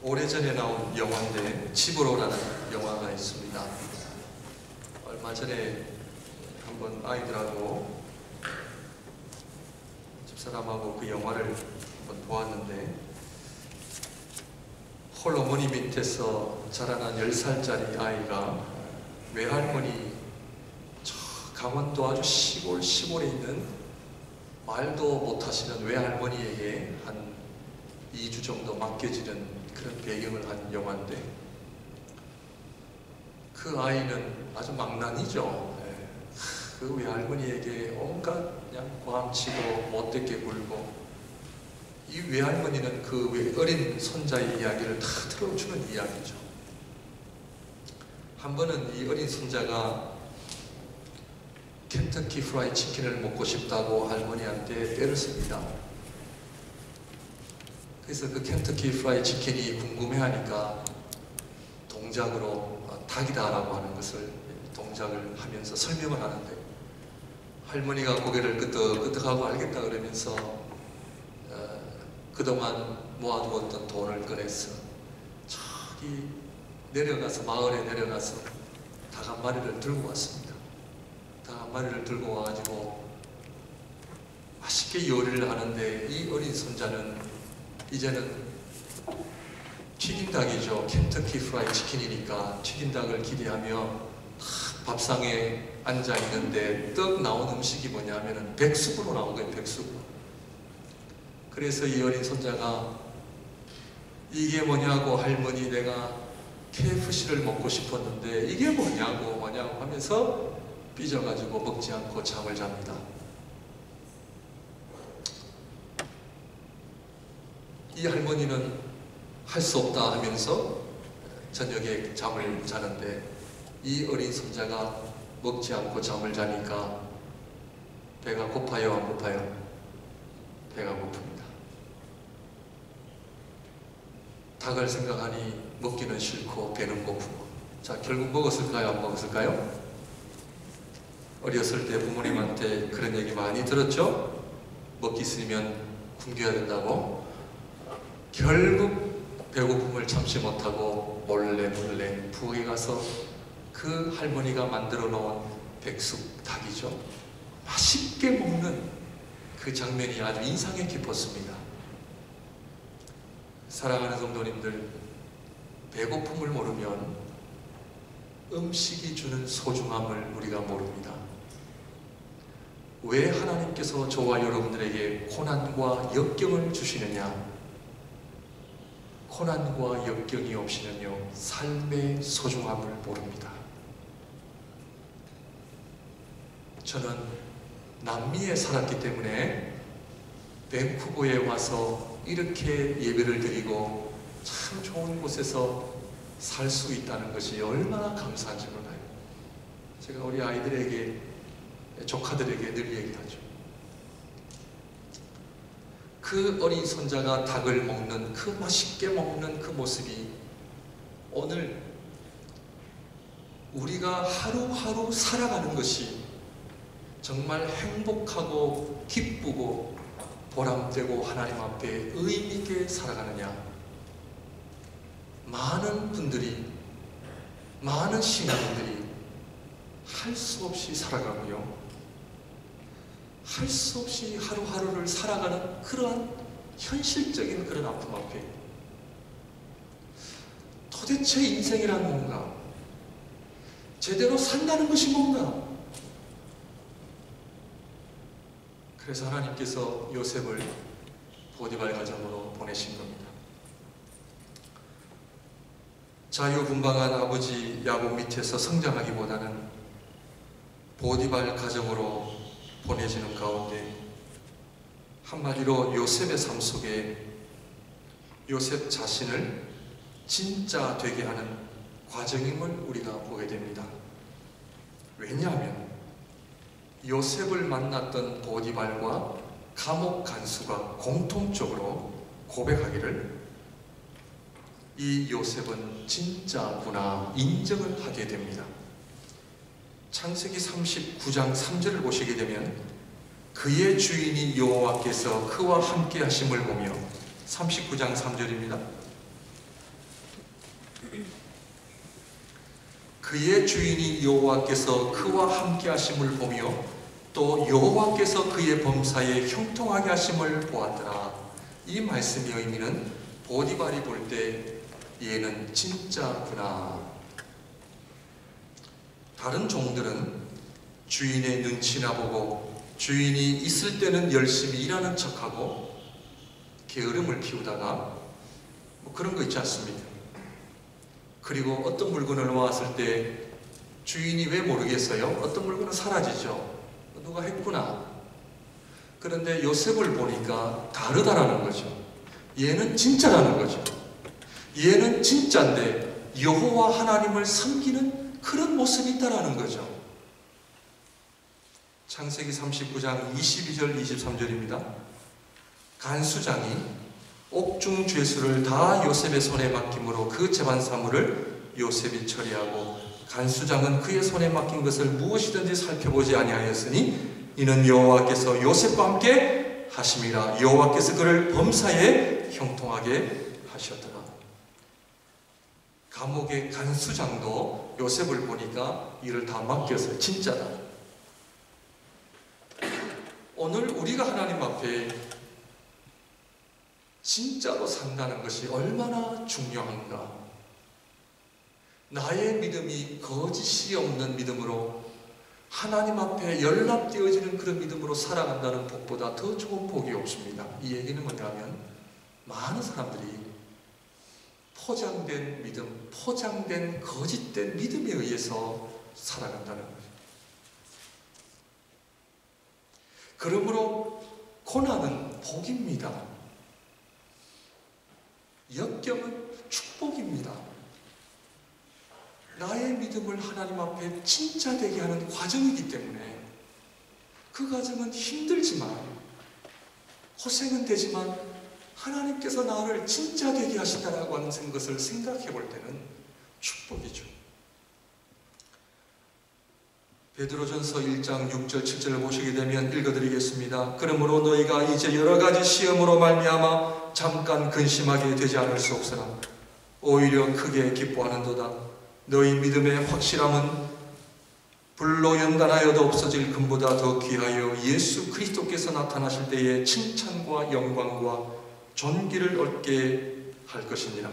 오래전에 나온 영화인데 집으로라는 영화가 있습니다. 얼마 전에 한번 아이들하고 집사람하고 그 영화를 한번 보았는데, 홀어머니 밑에서 자라난 10살짜리 아이가 외할머니 저 강원도 아주 시골에 있는 말도 못하시는 외할머니에게 한 2주 정도 맡겨지는 그런 배경을 한 영화인데, 그 아이는 아주 망난이죠. 그 외할머니에게 온갖 그냥 꽝치고 못되게 굴고, 이 외할머니는 그 어린 손자의 이야기를 다 들어주는 이야기죠. 한 번은 이 어린 손자가 켄터키 프라이 치킨을 먹고 싶다고 할머니한테 애를 씁니다. 그래서 그 켄터키 프라이 치킨이 궁금해하니까 동작으로 닭이다라고 하는 것을 동작을 하면서 설명을 하는데, 할머니가 고개를 끄덕끄덕하고 알겠다 그러면서 그동안 모아두었던 돈을 꺼내서 저기 내려가서, 마을에 내려가서 닭 한 마리를 들고 왔습니다. 닭 한 마리를 들고 와가지고 맛있게 요리를 하는데, 이 어린 손자는 이제는 튀김닭이죠. 켄터키 프라이 치킨이니까 튀김닭을 기대하며 밥상에 앉아 있는데, 떡 나온 음식이 뭐냐면은 백숙으로 나온 거예요. 백숙. 그래서 이 어린 손자가 이게 뭐냐고, 할머니 내가 KFC를 먹고 싶었는데 이게 뭐냐고 하면서 삐져가지고 먹지 않고 잠을 잡니다. 이 할머니는 할 수 없다 하면서 저녁에 잠을 자는데, 이 어린 손자가 먹지 않고 잠을 자니까 배가 고파요, 안 고파요? 배가 고픕니다. 닭을 생각하니 먹기는 싫고 배는 고프고. 자, 결국 먹었을까요, 안 먹었을까요? 어렸을 때 부모님한테 그런 얘기 많이 들었죠? 먹기 싫으면 굶겨야 된다고. 결국 배고픔을 참지 못하고 몰래 부엌에 가서 그 할머니가 만들어 놓은 백숙 닭이죠, 맛있게 먹는 그 장면이 아주 인상에 깊었습니다. 사랑하는 성도님들, 배고픔을 모르면 음식이 주는 소중함을 우리가 모릅니다. 왜 하나님께서 저와 여러분들에게 고난과 역경을 주시느냐? 고난과 역경이 없이는요, 삶의 소중함을 모릅니다. 저는 남미에 살았기 때문에 밴쿠버에 와서 이렇게 예배를 드리고 참 좋은 곳에서 살 수 있다는 것이 얼마나 감사한지 몰라요. 제가 우리 아이들에게, 조카들에게 늘 얘기하죠. 그 어린 손자가 닭을 먹는, 그 맛있게 먹는 그 모습이 오늘 우리가 하루하루 살아가는 것이 정말 행복하고 기쁘고 보람되고 하나님 앞에 의미 있게 살아가느냐. 많은 분들이, 많은 신앙인들이 할 수 없이 살아가고요, 할 수 없이 하루하루를 살아가는 그러한 현실적인 그런 아픔 앞에 도대체 인생이란 뭔가, 제대로 산다는 것이 뭔가. 그래서 하나님께서 요셉을 보디발 가정으로 보내신 겁니다. 자유분방한 아버지 야곱 밑에서 성장하기보다는 보디발 가정으로 보내지는 가운데, 한마디로 요셉의 삶 속에 요셉 자신을 진짜 되게 하는 과정임을 우리가 보게 됩니다. 왜냐하면 요셉을 만났던 보디발과 감옥 간수가 공통적으로 고백하기를, 이 요셉은 진짜구나 인정을 하게 됩니다. 창세기 39장 3절을 보시게 되면, 그의 주인이 여호와께서 그와 함께 하심을 보며, 39장 3절입니다. 그의 주인이 여호와께서 그와 함께 하심을 보며 또 여호와께서 그의 범사에 형통하게 하심을 보았더라. 이 말씀의 의미는 보디발이 볼 때 얘는 진짜구나. 다른 종들은 주인의 눈치나 보고 주인이 있을 때는 열심히 일하는 척하고 게으름을 피우다가 그런 거 있지 않습니까? 그리고 어떤 물건을 놓았을 때 주인이 왜 모르겠어요? 어떤 물건은 사라지죠. 누가 했구나. 그런데 요셉을 보니까 다르다라는 거죠. 얘는 진짜라는 거죠. 얘는 진짜인데 여호와 하나님을 섬기는 그런 모습이 있다라는 거죠. 창세기 39장 22절 23절입니다. 간수장이 옥중 죄수를 다 요셉의 손에 맡김으로 그 재반 사물을 요셉이 처리하고 간수장은 그의 손에 맡긴 것을 무엇이든지 살펴보지 아니하였으니 이는 여호와께서 요셉과 함께 하심이라. 여호와께서 그를 범사에 형통하게 하셨더라. 감옥의 간수장도 요셉을 보니까 이를 다 맡겼어요. 진짜다. 오늘 우리가 하나님 앞에 진짜로 산다는 것이 얼마나 중요한가. 나의 믿음이 거짓이 없는 믿음으로 하나님 앞에 연락되어지는 그런 믿음으로 살아간다는 복보다 더 좋은 복이 없습니다. 이 얘기는 뭐냐면 많은 사람들이 포장된 믿음, 포장된 거짓된 믿음에 의해서 살아간다는 거죠. 그러므로 고난은 복입니다. 역경은 축복입니다. 나의 믿음을 하나님 앞에 진짜 되게 하는 과정이기 때문에 그 과정은 힘들지만 고생은 되지만 하나님께서 나를 진짜 되게 하신다라고 하는 것을 생각해 볼 때는 축복이죠. 베드로전서 1장 6절 7절을 보시게 되면 읽어드리겠습니다. 그러므로 너희가 이제 여러 가지 시험으로 말미암아 잠깐 근심하게 되지 않을 수 없으나 오히려 크게 기뻐하는도다. 너희 믿음의 확실함은 불로 연단하여도 없어질 금보다 더 귀하여 예수 그리스도께서 나타나실 때에 칭찬과 영광과 존귀를 얻게 할 것이니라.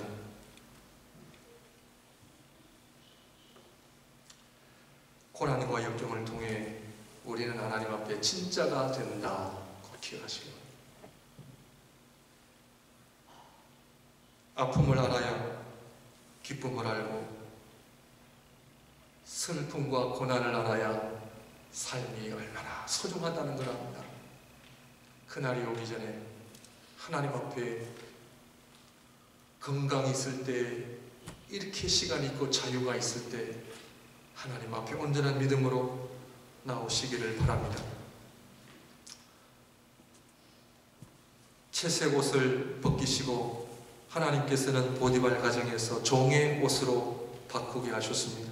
고난과 역경을 통해 우리는 하나님 앞에 진짜가 된다. 꼭 기억하시기 바랍니다. 아픔을 알아야 기쁨을 알고 슬픔과 고난을 알아야 삶이 얼마나 소중하다는 걸 압니다. 그날이 오기 전에 하나님 앞에 건강이 있을 때, 이렇게 시간이 있고 자유가 있을 때 하나님 앞에 온전한 믿음으로 나오시기를 바랍니다. 채색 옷을 벗기시고 하나님께서는 보디발 가정에서 종의 옷으로 바꾸게 하셨습니다.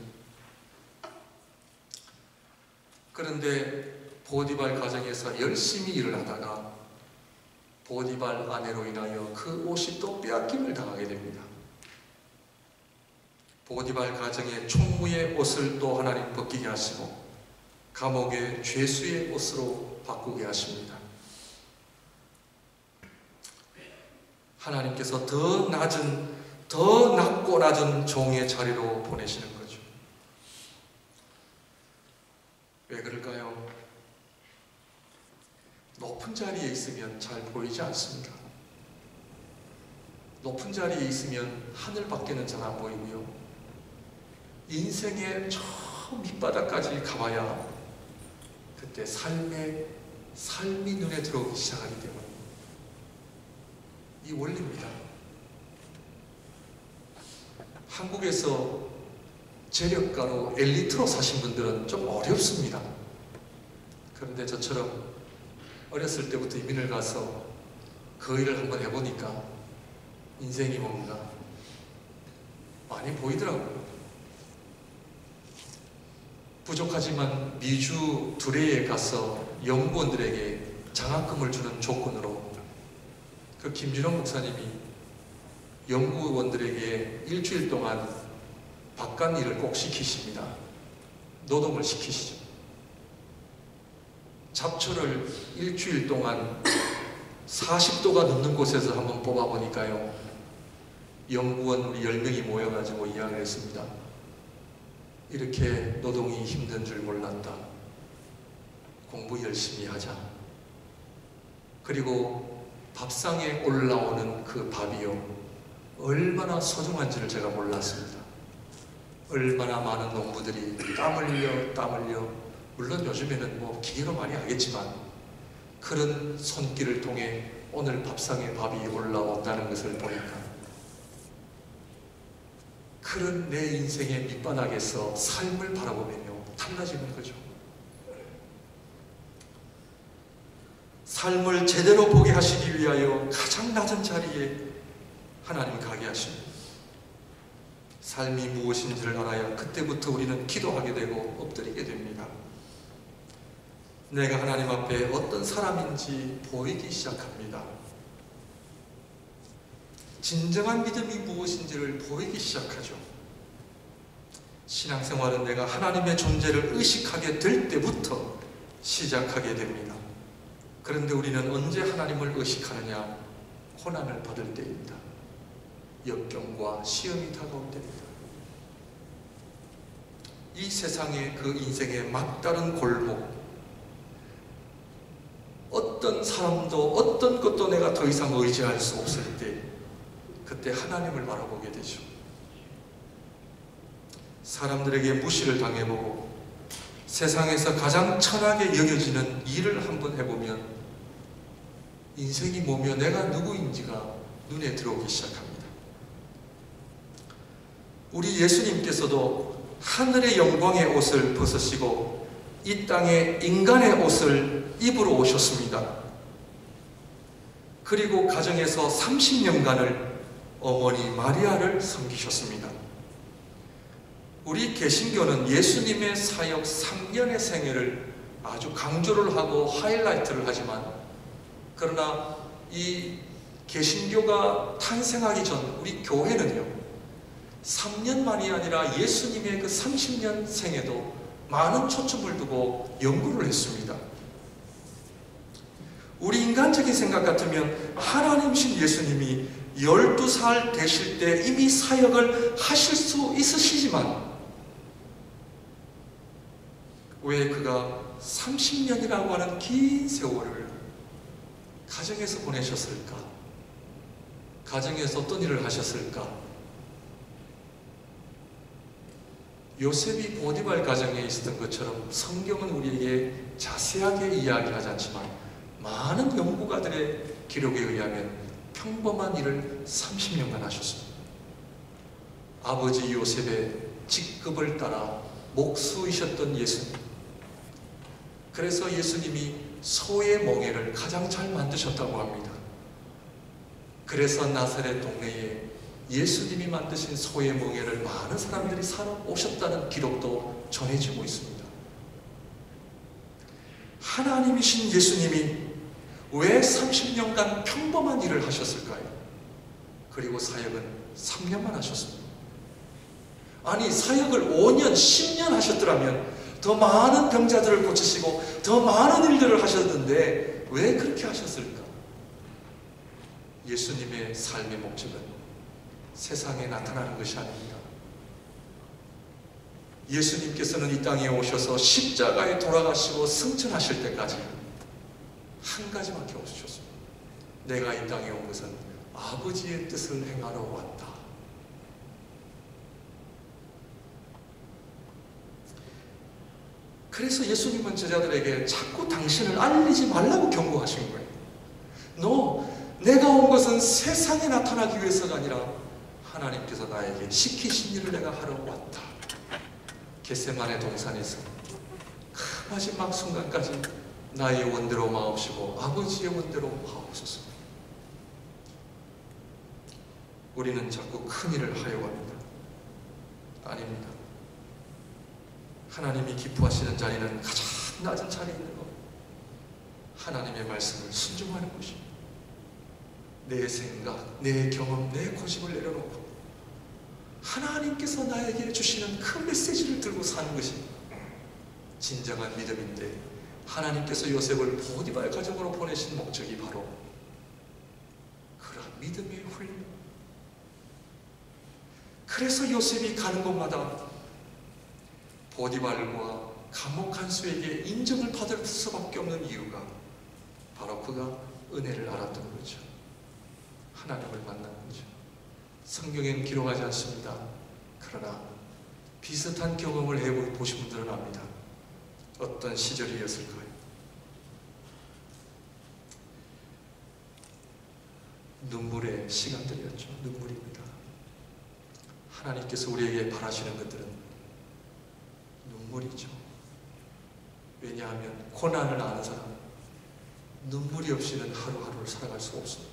그런데 보디발 가정에서 열심히 일을 하다가 보디발 아내로 인하여 그 옷이 또 빼앗김을 당하게 됩니다. 보디발 가정의 총무의 옷을 또 하나님 벗기게 하시고 감옥의 죄수의 옷으로 바꾸게 하십니다. 하나님께서 더 낮고 낮은 종의 자리로 보내시는 거죠. 왜 그럴까요? 높은 자리에 있으면 잘 보이지 않습니다. 높은 자리에 있으면 하늘밖에는 잘 안 보이고요. 인생의 저 밑바닥까지 가봐야 그때 삶이 눈에 들어오기 시작하기 때문에 이 원리입니다. 한국에서 재력가로 엘리트로 사신 분들은 좀 어렵습니다. 그런데 저처럼 어렸을 때부터 이민을 가서 그 일을 한번 해보니까 인생이 뭔가 많이 보이더라고요. 부족하지만 미주 두레에 가서 연구원들에게 장학금을 주는 조건으로 그 김준호 목사님이 연구원들에게 일주일 동안 바깥 일을 꼭 시키십니다. 노동을 시키시죠. 잡초를 일주일 동안 40도가 넘는 곳에서 한번 뽑아보니까요, 연구원 우리 10명이 모여가지고 이야기를 했습니다. 이렇게 노동이 힘든 줄 몰랐다. 공부 열심히 하자. 그리고 밥상에 올라오는 그 밥이요, 얼마나 소중한지를 제가 몰랐습니다. 얼마나 많은 농부들이 땀 흘려, 물론 요즘에는 뭐 기계로 많이 하겠지만 그런 손길을 통해 오늘 밥상에 밥이 올라온다는 것을 보니까 그런 내 인생의 밑바닥에서 삶을 바라보면요, 달라지는 거죠. 삶을 제대로 보게 하시기 위하여 가장 낮은 자리에 하나님 가게 하십니다. 삶이 무엇인지를 알아야 그때부터 우리는 기도하게 되고 엎드리게 됩니다. 내가 하나님 앞에 어떤 사람인지 보이기 시작합니다. 진정한 믿음이 무엇인지를 보이기 시작하죠. 신앙생활은 내가 하나님의 존재를 의식하게 될 때부터 시작하게 됩니다. 그런데 우리는 언제 하나님을 의식하느냐? 고난을 받을 때입니다. 역경과 시험이 다가올 때입니다. 이 세상의 그 인생의 막다른 골목, 어떤 사람도 어떤 것도 내가 더 이상 의지할 수 없을 때, 그때 하나님을 바라보게 되죠. 사람들에게 무시를 당해보고 세상에서 가장 천하게 여겨지는 일을 한번 해보면 인생이 뭐며 내가 누구인지가 눈에 들어오기 시작합니다. 우리 예수님께서도 하늘의 영광의 옷을 벗으시고 이 땅에 인간의 옷을 입으러 오셨습니다. 그리고 가정에서 30년간을 어머니 마리아를 섬기셨습니다. 우리 개신교는 예수님의 사역 3년의 생애를 아주 강조를 하고 하이라이트를 하지만, 그러나 이 개신교가 탄생하기 전 우리 교회는요, 3년만이 아니라 예수님의 그 30년 생에도 많은 초점을 두고 연구를 했습니다. 우리 인간적인 생각 같으면 하나님이신 예수님이 12살 되실 때 이미 사역을 하실 수 있으시지만 왜 그가 30년이라고 하는 긴 세월을 가정에서 보내셨을까? 가정에서 어떤 일을 하셨을까? 요셉이 보디발 가정에 있었던 것처럼 성경은 우리에게 자세하게 이야기하지 않지만 많은 연구가들의 기록에 의하면 평범한 일을 30년간 하셨습니다. 아버지 요셉의 직급을 따라 목수이셨던 예수님, 그래서 예수님이 소의 멍에를 가장 잘 만드셨다고 합니다. 그래서 나사렛 동네에 예수님이 만드신 소의 멍에를 많은 사람들이 사러 오셨다는 기록도 전해지고 있습니다. 하나님이신 예수님이 왜 30년간 평범한 일을 하셨을까요? 그리고 사역은 3년만 하셨습니다. 아니, 사역을 5년, 10년 하셨더라면 더 많은 병자들을 고치시고 더 많은 일들을 하셨는데 왜 그렇게 하셨을까? 예수님의 삶의 목적은 세상에 나타나는 것이 아닙니다. 예수님께서는 이 땅에 오셔서 십자가에 돌아가시고 승천하실 때까지 한 가지밖에 없으셨습니다. 내가 이 땅에 온 것은 아버지의 뜻을 행하러 왔다. 그래서 예수님은 제자들에게 자꾸 당신을 알리지 말라고 경고하신 거예요. 내가 온 것은 세상에 나타나기 위해서가 아니라 하나님께서 나에게 시키신 일을 내가 하러 왔다. 겟세마네 동산에서 그 마지막 순간까지 나의 원대로 마옵시고 아버지의 원대로 하옵소서. 우리는 자꾸 큰 일을 하려고 합니다. 아닙니다. 하나님이 기뻐하시는 자리는 가장 낮은 자리에 있는 것, 하나님의 말씀을 순종하는 것입니다. 내 생각, 내 경험, 내 고집을 내려놓고 하나님께서 나에게 주시는 그 메시지를 들고 사는 것이 진정한 믿음인데, 하나님께서 요셉을 보디발 가정으로 보내신 목적이 바로 그런 믿음의 훈련. 그래서 요셉이 가는 곳마다 보디발과 감옥 간수에게 인정을 받을 수밖에 없는 이유가 바로 그가 은혜를 알았던 거죠. 하나님을 만난 거죠. 성경에는 기록하지 않습니다. 그러나 비슷한 경험을 해보신 분들은 압니다. 어떤 시절이었을까요? 눈물의 시간들이었죠. 눈물입니다. 하나님께서 우리에게 바라시는 것들은 눈물이죠. 왜냐하면 고난을 아는 사람은 눈물이 없이는 하루하루를 살아갈 수가 없습니다.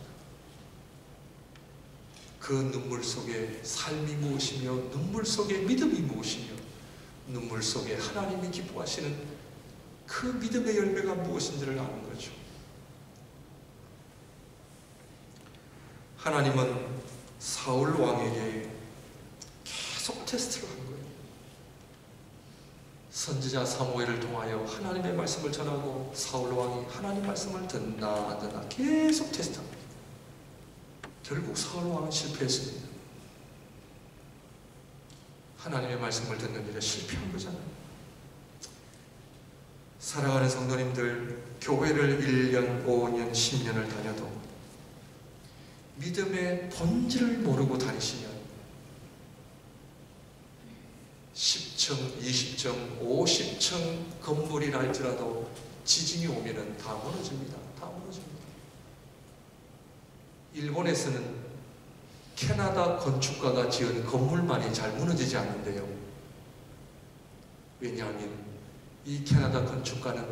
그 눈물 속에 삶이 무엇이며, 눈물 속에 믿음이 무엇이며, 눈물 속에 하나님이 기뻐하시는 그 믿음의 열매가 무엇인지를 아는 거죠. 하나님은 사울 왕에게 계속 테스트를 한 거예요. 선지자 사무엘을 통하여 하나님의 말씀을 전하고 사울 왕이 하나님 말씀을 듣나 안 듣나 계속 테스트합니다. 결국 사울 왕은 실패했습니다. 하나님의 말씀을 듣는 일에 실패한 거잖아요. 사랑하는 성도님들, 교회를 1년, 5년, 10년을 다녀도 믿음의 본질을 모르고 다니시면 10층, 20층, 50층 건물이라 할지라도 지진이 오면은 다 무너집니다. 다 무너집니다. 일본에서는 캐나다 건축가가 지은 건물만이 잘 무너지지 않는데요. 왜냐하면 이 캐나다 건축가는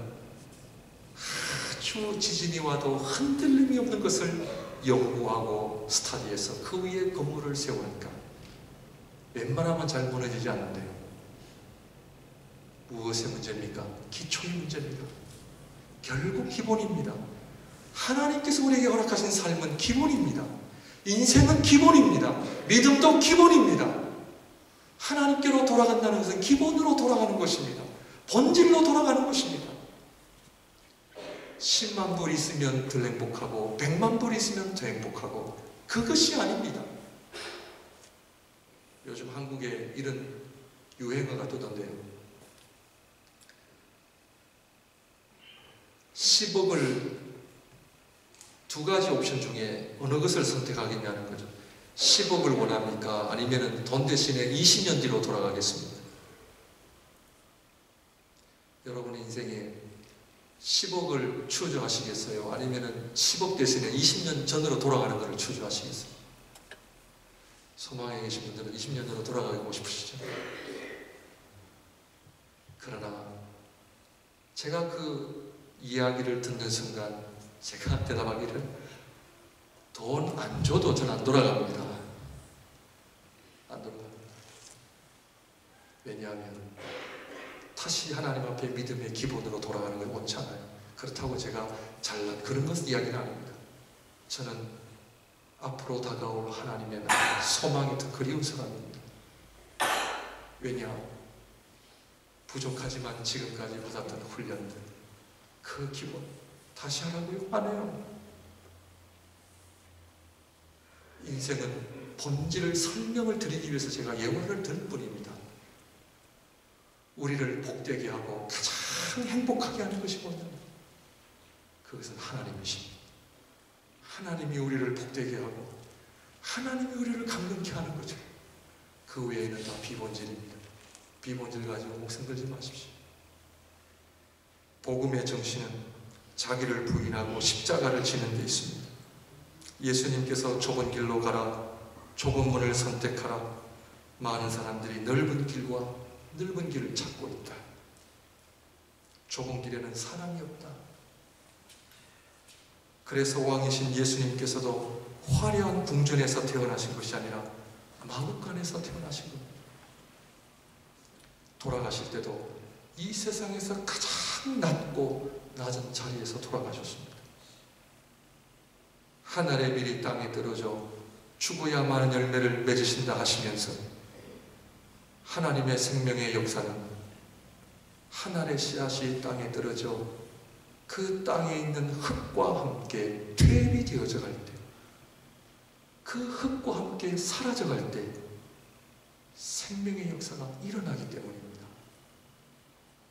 아주 지진이 와도 흔들림이 없는 것을 연구하고 스터디해서 그 위에 건물을 세우니까 웬만하면 잘 무너지지 않는데요. 무엇의 문제입니까? 기초의 문제입니다. 결국 기본입니다. 하나님께서 우리에게 허락하신 삶은 기본입니다. 인생은 기본입니다. 믿음도 기본입니다. 하나님께로 돌아간다는 것은 기본으로 돌아가는 것입니다. 본질로 돌아가는 것입니다. 10만 불 있으면 덜 행복하고 100만 불 있으면 더 행복하고, 그것이 아닙니다. 요즘 한국에 이런 유행어가 뜨던데요. 10억을 두 가지 옵션 중에 어느 것을 선택하겠냐는 거죠. 10억을 원합니까? 아니면 돈 대신에 20년 뒤로 돌아가겠습니다. 여러분의 인생에 10억을 추구하시겠어요? 아니면 10억 대신에 20년 전으로 돌아가는 것을 추구하시겠어요? 소망에 계신 분들은 20년 전으로 돌아가고 싶으시죠? 그러나 제가 그 이야기를 듣는 순간 제가 대답하기를, 돈 안 줘도 저는 안 돌아갑니다. 안 돌아갑니다. 왜냐하면 다시 하나님 앞에 믿음의 기본으로 돌아가는 걸 원치 않아요. 그렇다고 제가 잘난 그런 것은 이야기는 아닙니다. 저는 앞으로 다가올 하나님의 나라, 소망이 더 그리운 사람입니다. 왜냐? 부족하지만 지금까지 받았던 훈련들, 그 기본 다시 하라고요? 안 해요. 인생은 본질을 설명을 드리기 위해서 제가 예화를 들 뿐입니다. 우리를 복되게 하고 가장 행복하게 하는 것이 뭐냐면 그것은 하나님이십니다. 하나님이 우리를 복되게 하고 하나님이 우리를 감격케 하는 거죠. 그 외에는 다 비본질입니다. 비본질 가지고 목숨 걸지 마십시오. 복음의 정신은 자기를 부인하고 십자가를 지는 데 있습니다. 예수님께서 좁은 길로 가라, 좁은 문을 선택하라. 많은 사람들이 넓은 길과 넓은 길을 찾고 있다. 좁은 길에는 사람이 없다. 그래서 왕이신 예수님께서도 화려한 궁전에서 태어나신 것이 아니라 마구간에서 태어나신 겁니다. 돌아가실 때도 이 세상에서 가장 낮고 낮은 자리에서 돌아가셨습니다. 하늘의 밀이 땅에 떨어져 죽어야 많은 열매를 맺으신다 하시면서 하나님의 생명의 역사는 하늘의 씨앗이 땅에 떨어져 그 땅에 있는 흙과 함께 퇴비 되어져 갈 때, 그 흙과 함께 사라져 갈 때 생명의 역사가 일어나기 때문입니다.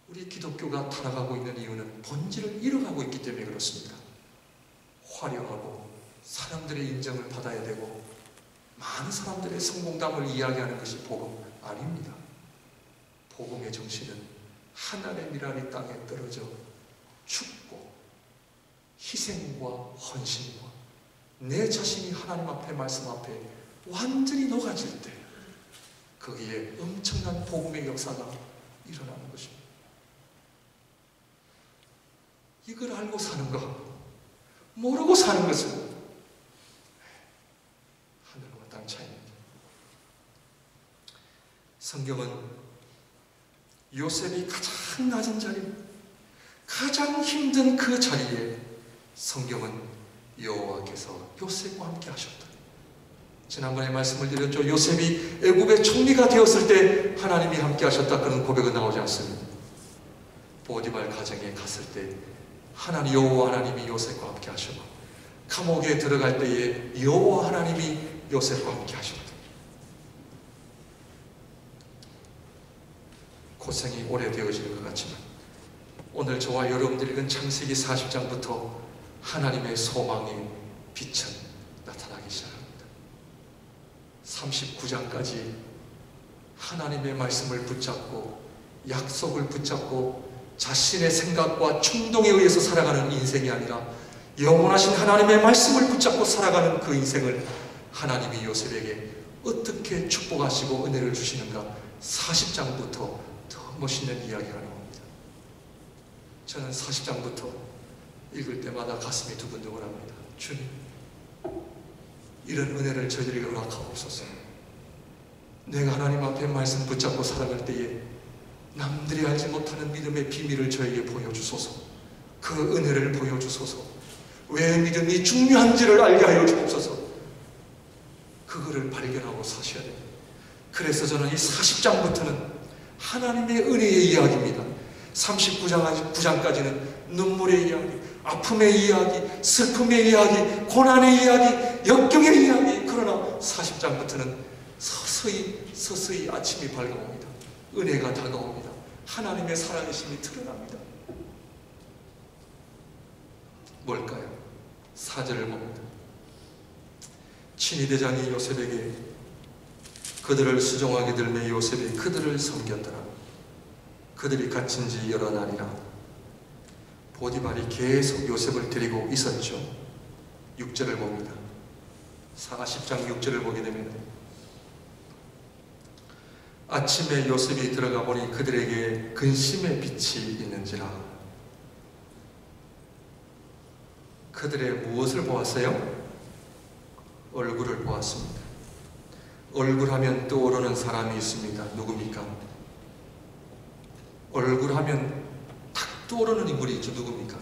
우리 기독교가 타락하고 있는 이유는 본질을 잃어가고 있기 때문에 그렇습니다. 화려하고 사람들의 인정을 받아야 되고 많은 사람들의 성공담을 이야기하는 것이 복음 아닙니다. 복음의 정신은 하늘의 밀알이 땅에 떨어져 죽고 희생과 헌신과 내 자신이 하나님 앞에 말씀 앞에 완전히 녹아질 때 거기에 엄청난 복음의 역사가 일어나는 것입니다. 이걸 알고 사는 것, 모르고 사는 것은 하늘과 땅 차이입니다. 성경은 요셉이 가장 낮은 자리, 가장 힘든 그 자리에 성경은 여호와께서 요셉과 함께 하셨다. 지난번에 말씀을 드렸죠. 요셉이 애굽의 총리가 되었을 때 하나님이 함께 하셨다 그런 고백은 나오지 않습니다. 보디발 가정에 갔을 때 하나님 여호와 하나님이 요셉과 함께 하셨고 감옥에 들어갈 때에 여호와 하나님이 요셉과 함께 하셨다. 고생이 오래되어지는 것 같지만 오늘 저와 여러분들이 읽은 창세기 40장부터 하나님의 소망의 빛은 나타나기 시작합니다. 39장까지 하나님의 말씀을 붙잡고 약속을 붙잡고 자신의 생각과 충동에 의해서 살아가는 인생이 아니라 영원하신 하나님의 말씀을 붙잡고 살아가는 그 인생을 하나님이 요셉에게 어떻게 축복하시고 은혜를 주시는가 40장부터 더 멋있는 이야기가 나옵니다. 저는 40장부터 읽을 때마다 가슴이 두근두근합니다. 주님, 이런 은혜를 저희들에게 허락하옵소서. 내가 하나님 앞에 말씀 붙잡고 살아갈 때에 남들이 알지 못하는 믿음의 비밀을 저에게 보여주소서. 그 은혜를 보여주소서. 왜 믿음이 중요한지를 알게 하여 주옵소서. 그거를 발견하고 사셔야 됩니다. 그래서 저는 이 40장부터는 하나님의 은혜의 이야기입니다. 39장까지는 눈물의 이야기, 아픔의 이야기, 슬픔의 이야기, 고난의 이야기, 역경의 이야기. 그러나 40장부터는 서서히 아침이 밝아옵니다. 은혜가 다가옵니다. 하나님의 살아계심이 드러납니다. 뭘까요? 4절을 봅니다. 친위대장이 요셉에게 그들을 수종하게 들매 요셉이 그들을 섬겼더라. 그들이 갇힌 지 여러 날이라. 보디발이 계속 요셉을 데리고 있었죠. 6절을 봅니다. 40장 6절을 보게 되면 아침에 요셉이 들어가 보니 그들에게 근심의 빛이 있는지라. 그들의 무엇을 보았어요? 얼굴을 보았습니다. 얼굴 하면 떠오르는 사람이 있습니다. 누굽니까? 얼굴 하면 탁 떠오르는 인물이 있죠. 누굽니까?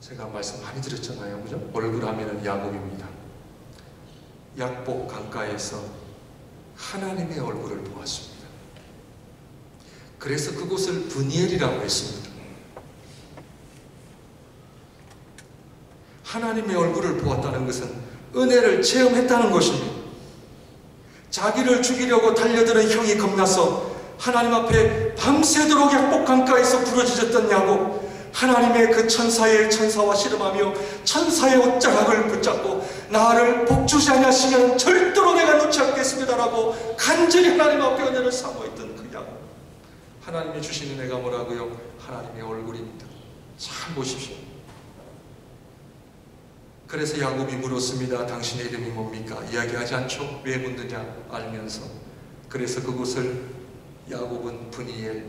제가 말씀 많이 드렸잖아요. 그죠? 얼굴 하면은 야곱입니다. 약복 강가에서 하나님의 얼굴을 보았습니다. 그래서 그곳을 브니엘이라고 했습니다. 하나님의 얼굴을 보았다는 것은 은혜를 체험했다는 것입니다. 자기를 죽이려고 달려드는 형이 겁나서 하나님 앞에 밤새도록 약복 강가에서 부러지셨던 야곱, 하나님의 그 천사와 씨름하며 천사의 옷자락을 붙잡고 나를 복주지 아니하시면 절대로 내가 놓지 않겠습니다라고 간절히 하나님 앞에 은혜를 사모했던 그 야곱, 하나님이 주신 은혜가 뭐라고요? 하나님의 얼굴입니다. 잘 보십시오. 그래서 야곱이 물었습니다. 당신의 이름이 뭡니까? 이야기하지 않죠. 왜 묻느냐? 알면서. 그래서 그곳을 야곱은 브니엘,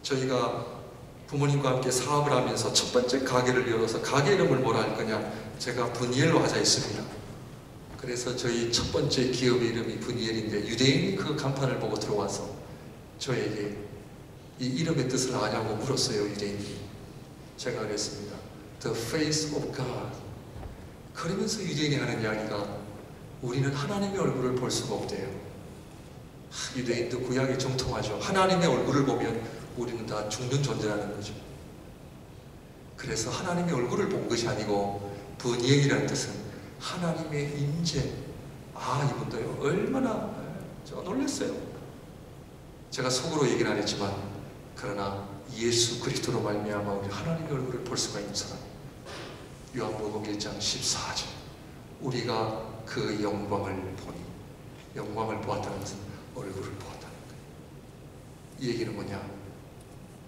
저희가 부모님과 함께 사업을 하면서 첫 번째 가게를 열어서 가게 이름을 뭐라 할 거냐? 제가 브니엘로 하자 했습니다. 그래서 저희 첫 번째 기업의 이름이 브니엘인데 유대인이 그 간판을 보고 들어와서 저에게 이 이름의 뜻을 아냐고 물었어요. 유대인이. 제가 그랬습니다. The face of God. 그러면서 유대인이 하는 이야기가 우리는 하나님의 얼굴을 볼 수가 없대요. 유대인도 구약에 정통하죠. 하나님의 얼굴을 보면 우리는 다 죽는 존재라는 거죠. 그래서 하나님의 얼굴을 본 것이 아니고 분이행이라는 뜻은 하나님의 임재. 이분도요 얼마나 저 놀랐어요. 제가 속으로 얘기는 안 했지만 그러나 예수 그리스도로 말미암아 우리 하나님의 얼굴을 볼 수가 있는 사람. 요한복음 1장 14절. 우리가 그 영광을 보니, 영광을 보았다는 것은 얼굴을 보았다는 거예요. 이 얘기는 뭐냐?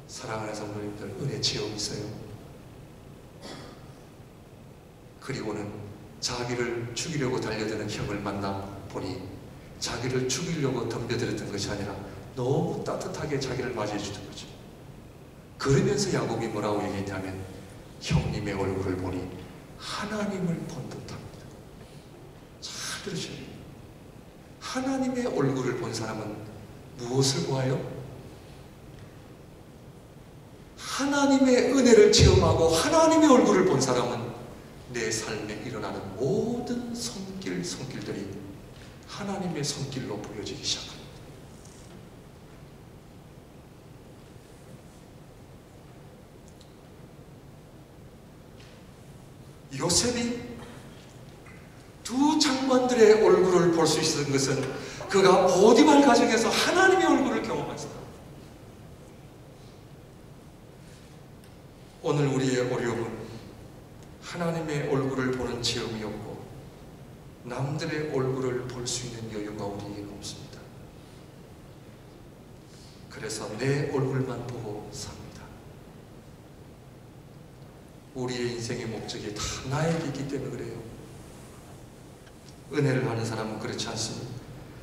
사랑하는 성도님들, 은혜 체험이 있어요. 그리고는 자기를 죽이려고 달려드는 형을 만나 보니 자기를 죽이려고 덤벼들었던 것이 아니라 너무 따뜻하게 자기를 맞이해 주던 거죠. 그러면서 야곱이 뭐라고 얘기했냐면 형님의 얼굴을 보니 하나님을 본 듯합니다. 잘 들으셔야 돼요. 하나님의 얼굴을 본 사람은 무엇을 보아요? 하나님의 은혜를 체험하고 하나님의 얼굴을 본 사람은 내 삶에 일어나는 모든 손길들이 하나님의 손길로 보여지기 시작합니다. 요셉이 두 장관들의 얼굴을 볼 수 있었던 것은 그가 보디발 가정에서 하나님의 얼굴을 경험했습니다. 오늘 우리의 어려움은 하나님의 얼굴을 보는 체험이 없고 남들의 얼굴을 볼 수 있는 여유가 우리에게는 없습니다. 그래서 내 얼굴만 보고 삽니다. 우리의 인생의 목적이 다 나에게 있기 때문에 그래요. 은혜를 하는 사람은 그렇지 않습니다.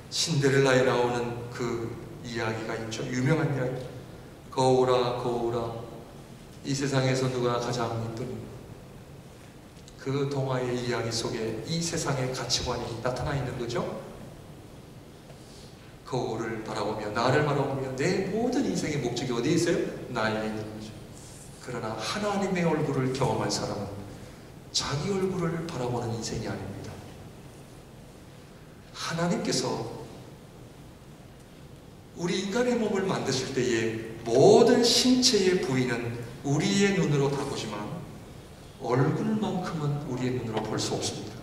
신데렐라에 나오는 그 이야기가 있죠. 유명한 이야기. 거울아 거울아 이 세상에서 누가 가장 이쁜. 그 동화의 이야기 속에 이 세상의 가치관이 나타나 있는 거죠. 거울을 바라보며 나를 바라보며 내 모든 인생의 목적이 어디에 있어요? 나에게 있는 거죠. 그러나 하나님의 얼굴을 경험한 사람은 자기 얼굴을 바라보는 인생이 아닙니다. 하나님께서 우리 인간의 몸을 만드실 때에 모든 신체의 부위는 우리의 눈으로 다 보지만 얼굴만큼은 우리의 눈으로 볼 수 없습니다.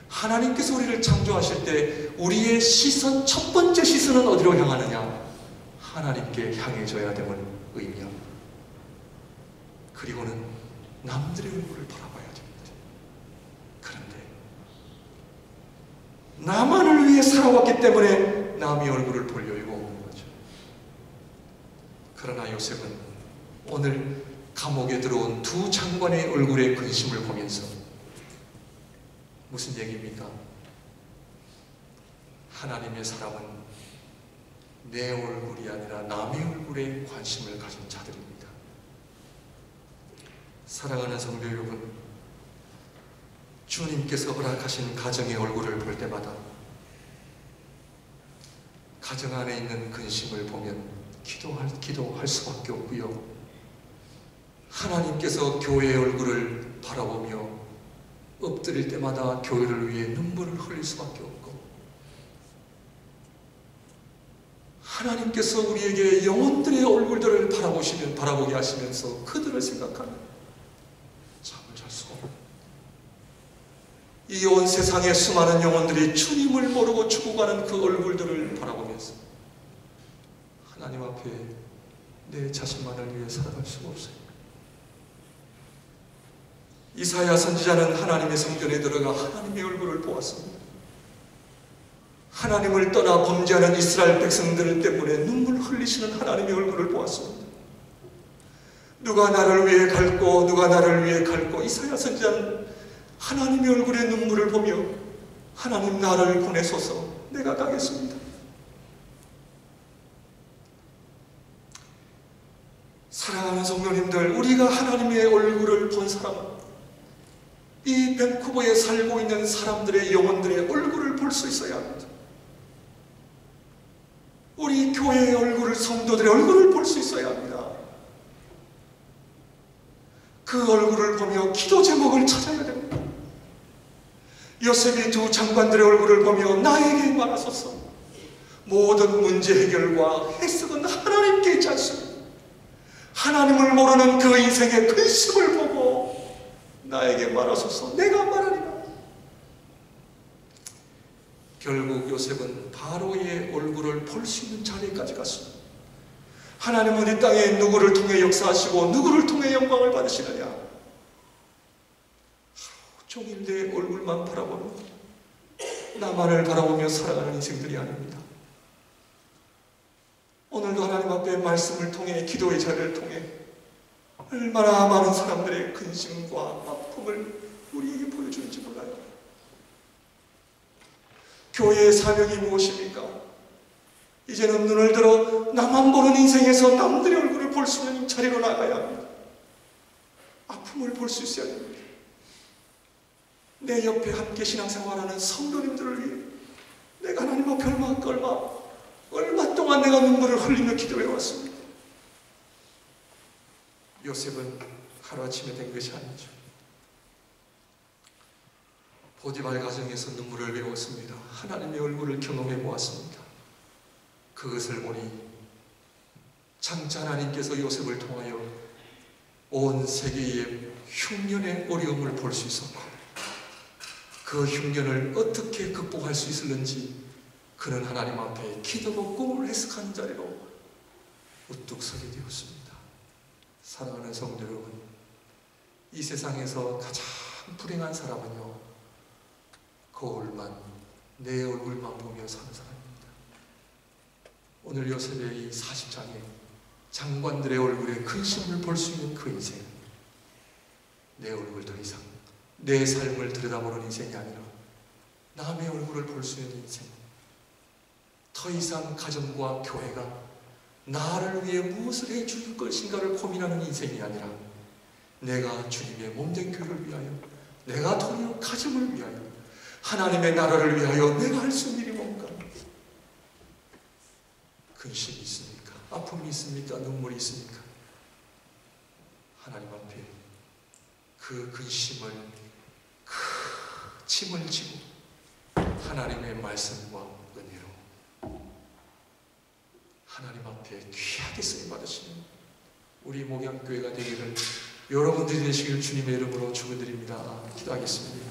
하나님께서 우리를 창조하실 때 우리의 시선, 첫 번째 시선은 어디로 향하느냐? 하나님께 향해져야 됨을 의미합니다. 그리고는 남들의 얼굴을 바라봐야 됩니다. 그런데 나만을 위해 살아왔기 때문에 남의 얼굴을 볼 여유가 없는 거죠. 그러나 요셉은 오늘 감옥에 들어온 두 장관의 얼굴에 근심을 보면서 무슨 얘기입니까? 하나님의 사람은 내 얼굴이 아니라 남의 얼굴에 관심을 가진 자들입니다. 사랑하는 성도 여러분, 주님께서 허락하신 가정의 얼굴을 볼 때마다 가정 안에 있는 근심을 보면 기도할 수밖에 없고요. 하나님께서 교회의 얼굴을 바라보며 엎드릴 때마다 교회를 위해 눈물을 흘릴 수밖에 없고, 하나님께서 우리에게 영혼들의 얼굴들을 바라보게 하시면서 그들을 생각하며 잠을 잘 수가 없고, 이 온 세상의 수많은 영혼들이 주님을 모르고 죽어가는 그 얼굴들을 바라보면서 하나님 앞에 내 자신만을 위해 살아갈 수가 없어요. 이사야 선지자는 하나님의 성전에 들어가 하나님의 얼굴을 보았습니다. 하나님을 떠나 범죄하는 이스라엘 백성들 때문에 눈물 흘리시는 하나님의 얼굴을 보았습니다. 누가 나를 위해 갈고 누가 나를 위해 갈고. 이사야 선지자는 하나님의 얼굴에 눈물을 보며 하나님 나를 보내소서, 내가 가겠습니다. 사랑하는 성도님들, 우리가 하나님의 얼굴을 본 사람은 이 밴쿠버에 살고 있는 사람들의 영혼들의 얼굴을 볼 수 있어야 합니다. 우리 교회의 얼굴을, 성도들의 얼굴을 볼 수 있어야 합니다. 그 얼굴을 보며 기도 제목을 찾아야 됩니다. 요셉이 두 장관들의 얼굴을 보며 나에게 말하소서. 모든 문제 해결과 해석은 하나님께 있지 않습니까? 하나님을 모르는 그 인생의 근심을 보고 나에게 말하소서. 내가 말하리라. 결국 요셉은 바로의 얼굴을 볼 수 있는 자리까지 갔습니다. 하나님은 이 땅에 누구를 통해 역사하시고 누구를 통해 영광을 받으시느냐? 하루 종일 내 얼굴만 바라보며 나만을 바라보며 살아가는 인생들이 아닙니다. 오늘도 하나님 앞에 말씀을 통해 기도의 자리를 통해 얼마나 많은 사람들의 근심과 아픔을 우리에게 보여주는지 몰라요. 교회의 사명이 무엇입니까? 이제는 눈을 들어 나만 보는 인생에서 남들의 얼굴을 볼 수 있는 자리로 나가야 합니다. 아픔을 볼 수 있어야 됩니다. 내 옆에 함께 신앙생활하는 성도님들을 위해 내가 하나님 앞에 얼마 동안 내가 눈물을 흘리며 기도해 왔습니다. 요셉은 하루아침에 된 것이 아니죠. 보디발 가정에서 눈물을 배웠습니다. 하나님의 얼굴을 경험해 보았습니다. 그것을 보니 장차 하나님께서 요셉을 통하여 온 세계의 흉년의 어려움을 볼 수 있었고 그 흉년을 어떻게 극복할 수 있을는지 그는 하나님 앞에 기도로 꿈을 해석한 자리로 우뚝 서게 되었습니다. 사랑하는 성도 여러분, 이 세상에서 가장 불행한 사람은요, 거울만, 내 얼굴만 보며 사는 사람입니다. 오늘 요셉의 이 40장에 장관들의 얼굴에 근심을 볼 수 있는 그 인생, 내 얼굴 더 이상 내 삶을 들여다보는 인생이 아니라 남의 얼굴을 볼 수 있는 인생, 더 이상 가정과 교회가 나를 위해 무엇을 해줄 것인가를 고민하는 인생이 아니라 내가 주님의 몸된 교회를 위하여, 내가 도리어 가정을 위하여, 하나님의 나라를 위하여 내가 할 수 있는 일이 뭔가? 근심이 있습니까? 아픔이 있습니까? 눈물이 있습니까? 하나님 앞에 그 근심을, 그 짐을 지고 하나님의 말씀과 은혜로 하나님 앞에 귀하게 쓰임받으시는 우리 목양교회가 되기를 여러분들이 되시길 주님의 이름으로 축원드립니다. 기도하겠습니다.